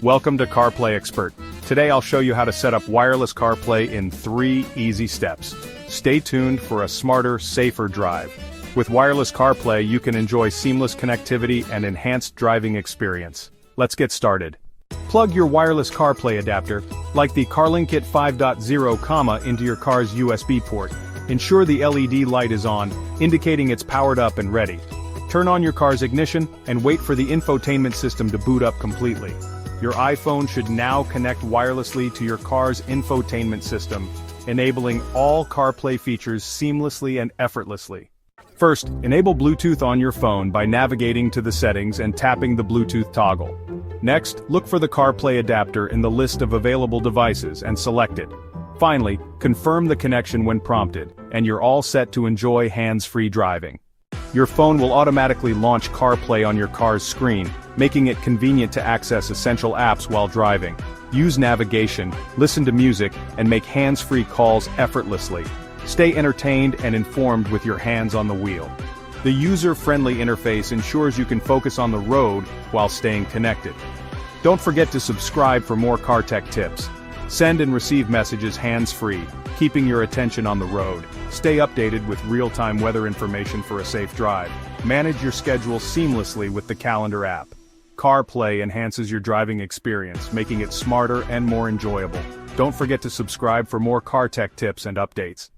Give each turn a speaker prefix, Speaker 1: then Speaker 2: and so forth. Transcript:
Speaker 1: Welcome to CarPlay Expert. Today I'll show you how to set up wireless CarPlay in 3 easy steps. Stay tuned for a smarter, safer drive. With wireless CarPlay, you can enjoy seamless connectivity and enhanced driving experience. Let's get started. Plug your wireless CarPlay adapter, like the Carlinkit 5.0, into your car's USB port. Ensure the LED light is on, indicating it's powered up and ready. Turn on your car's ignition and wait for the infotainment system to boot up completely. Your iPhone should now connect wirelessly to your car's infotainment system, enabling all CarPlay features seamlessly and effortlessly. First, enable Bluetooth on your phone by navigating to the settings and tapping the Bluetooth toggle. Next, look for the CarPlay adapter in the list of available devices and select it. Finally, confirm the connection when prompted, and you're all set to enjoy hands-free driving. Your phone will automatically launch CarPlay on your car's screen, making it convenient to access essential apps while driving. Use navigation, listen to music, and make hands-free calls effortlessly. Stay entertained and informed with your hands on the wheel. The user-friendly interface ensures you can focus on the road while staying connected. Don't forget to subscribe for more car tech tips. Send and receive messages hands-free, keeping your attention on the road. Stay updated with real-time weather information for a safe drive. Manage your schedule seamlessly with the Calendar app. CarPlay enhances your driving experience, making it smarter and more enjoyable. Don't forget to subscribe for more car tech tips and updates.